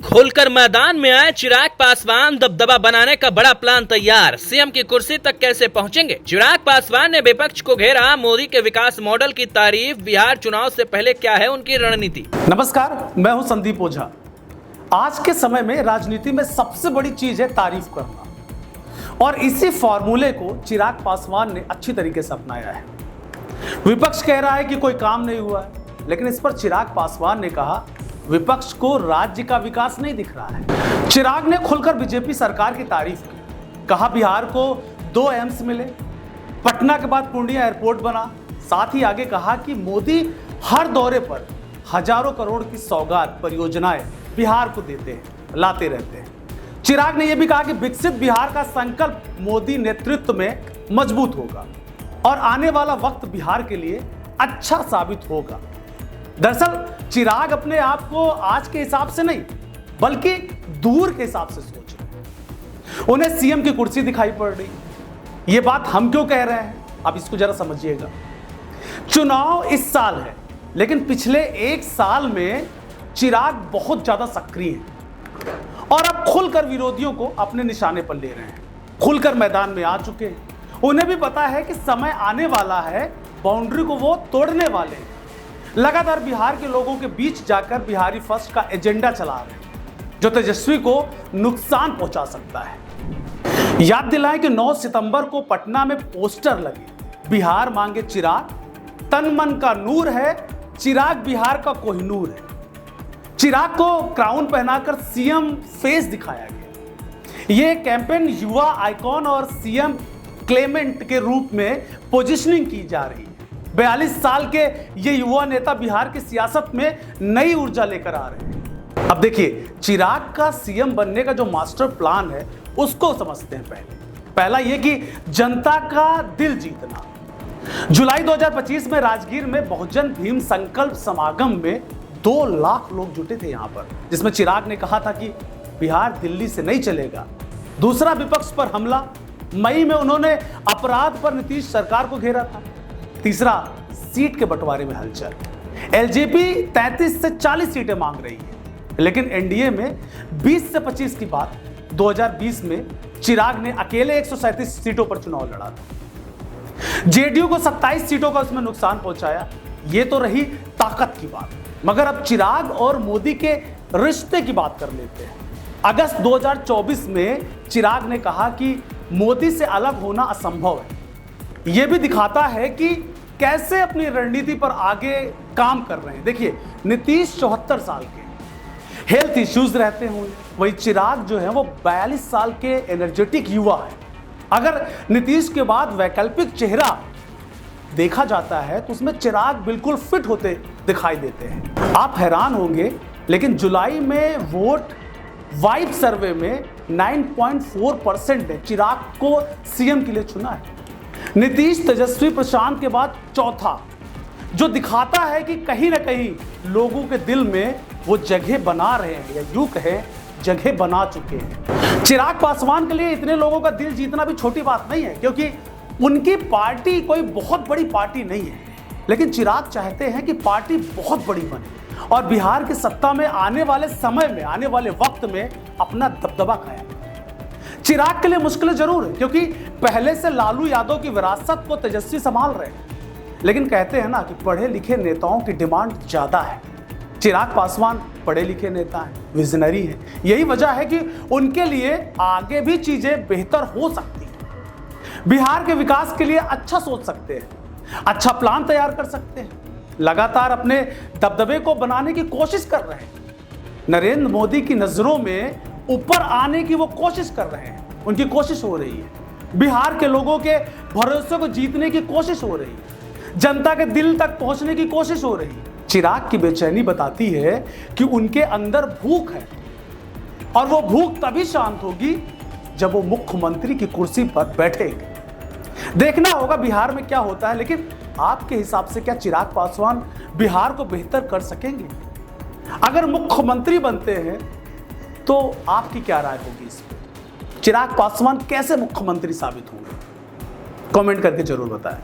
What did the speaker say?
खोलकर मैदान में आए चिराग पासवान, दबदबा बनाने का बड़ा प्लान तैयार। सीएम की कुर्सी तक कैसे पहुंचेंगे? चिराग पासवान ने विपक्ष को घेरा, मोदी के विकास मॉडल की तारीफ। बिहार चुनाव से पहले क्या है उनकी रणनीति? नमस्कार, मैं हूं संदीप ओझा। आज के समय में राजनीति में सबसे बड़ी चीज है तारीफ करना, और इसी फॉर्मूले को चिराग पासवान ने अच्छी तरीके से अपनाया है। विपक्ष कह रहा है कि कोई काम नहीं हुआ है, लेकिन इस पर चिराग पासवान ने कहा विपक्ष को राज्य का विकास नहीं दिख रहा है। चिराग ने खुलकर बीजेपी सरकार की तारीफ की, कहा बिहार को 2 एम्स मिले, पटना के बाद पूर्णिया एयरपोर्ट बना। साथ ही आगे कहा कि मोदी हर दौरे पर हजारों करोड़ की सौगात परियोजनाएं बिहार को देते हैं, लाते रहते हैं। चिराग ने यह भी कहा कि विकसित बिहार का संकल्प मोदी नेतृत्व में मजबूत होगा और आने वाला वक्त बिहार के लिए अच्छा साबित होगा। दरअसल चिराग अपने आप को आज के हिसाब से नहीं, बल्कि दूर के हिसाब से सोच रहे। उन्हें सीएम की कुर्सी दिखाई पड़ रही। ये बात हम क्यों कह रहे हैं, अब इसको जरा समझिएगा। चुनाव इस साल है, लेकिन पिछले 1 साल में चिराग बहुत ज्यादा सक्रिय हैं और अब खुलकर विरोधियों को अपने निशाने पर ले रहे हैं। खुलकर मैदान में आ चुके हैं। उन्हें भी पता है कि समय आने वाला है, बाउंड्री को वो तोड़ने वाले हैं। लगातार बिहार के लोगों के बीच जाकर बिहारी फर्स्ट का एजेंडा चला रहे हैं, जो तेजस्वी को नुकसान पहुंचा सकता है। याद दिलाएं कि 9 सितंबर को पटना में पोस्टर लगे, बिहार मांगे चिराग, तन मन का नूर है, चिराग बिहार का कोहिनूर है। चिराग को क्राउन पहनाकर सीएम फेस दिखाया गया। यह कैंपेन युवा आइकॉन और सीएम क्लेमेंट के रूप में पोजीशनिंग की जा रही है। 42 साल के ये युवा नेता बिहार की सियासत में नई ऊर्जा लेकर आ रहे हैं। अब देखिए, चिराग का सीएम बनने का जो मास्टर प्लान है उसको समझते हैं। पहला ये कि जनता का दिल जीतना। जुलाई 2025 में राजगीर में बहुजन भीम संकल्प समागम में 2 लाख लोग जुटे थे यहां पर, जिसमें चिराग ने कहा था कि बिहार दिल्ली से नहीं चलेगा। दूसरा, विपक्ष पर हमला। मई में उन्होंने अपराध पर नीतीश सरकार को घेरा था। तीसरा, सीट के बंटवारे में हलचल। एलजेपी 33 से 40 सीटें मांग रही है, लेकिन एनडीए में 20 से 25 की बात। 2020 में चिराग ने अकेले 137 सीटों पर चुनाव लड़ा था। जेडीयू को 27 सीटों का उसमें नुकसान पहुंचाया। यह तो रही ताकत की बात, मगर अब चिराग और मोदी के रिश्ते की बात कर लेते हैं। अगस्त 2024 में चिराग ने कहा कि मोदी से अलग होना असंभव है। यह भी दिखाता है कि कैसे अपनी रणनीति पर आगे काम कर रहे हैं। देखिए, नीतीश 74 साल के, हेल्थ इश्यूज रहते होंगे, वही चिराग जो है वो 42 साल के एनर्जेटिक युवा है। अगर नीतीश के बाद वैकल्पिक चेहरा देखा जाता है तो उसमें चिराग बिल्कुल फिट होते दिखाई देते हैं। आप हैरान होंगे, लेकिन जुलाई में वोट वाइब सर्वे में 9.4% ने चिराग को सीएम के लिए चुना है। नीतीश तेजस्वी प्रशांत के बाद चौथा, जो दिखाता है कि कहीं ना कहीं लोगों के दिल में वो जगह बना रहे हैं, या यूं कहें जगह बना चुके हैं। चिराग पासवान के लिए इतने लोगों का दिल जीतना भी छोटी बात नहीं है, क्योंकि उनकी पार्टी कोई बहुत बड़ी पार्टी नहीं है, लेकिन चिराग चाहते हैं कि पार्टी बहुत बड़ी बने और बिहार की सत्ता में आने वाले समय में, आने वाले वक्त में अपना दबदबा कायम। चिराग के लिए मुश्किल जरूर है, क्योंकि पहले से लालू यादव की विरासत को तेजस्वी संभाल रहे हैं, लेकिन कहते हैं ना कि पढ़े लिखे नेताओं की डिमांड ज्यादा है। चिराग पासवान पढ़े लिखे नेता हैं, विजनरी हैं। यही वजह है कि उनके लिए आगे भी चीजें बेहतर हो सकती हैं। बिहार के विकास के लिए अच्छा सोच सकते हैं, अच्छा प्लान तैयार कर सकते हैं, लगातार अपने दबदबे को बनाने की कोशिश कर रहे हैं। नरेंद्र मोदी की नजरों में ऊपर आने की वो कोशिश कर रहे हैं, उनकी कोशिश हो रही है। बिहार के लोगों के भरोसे को जीतने की कोशिश हो रही है, जनता के दिल तक पहुंचने की कोशिश हो रही है। चिराग की बेचैनी बताती है कि उनके अंदर भूख है, और वो भूख तभी शांत होगी जब वो मुख्यमंत्री की कुर्सी पर बैठेंगे। देखना होगा बिहार में क्या होता है, लेकिन आपके हिसाब से क्या चिराग पासवान बिहार को बेहतर कर सकेंगे? अगर मुख्यमंत्री बनते हैं तो आपकी क्या राय होगी इस पर? चिराग पासवान कैसे मुख्यमंत्री साबित होंगे? कमेंट करके जरूर बताएं।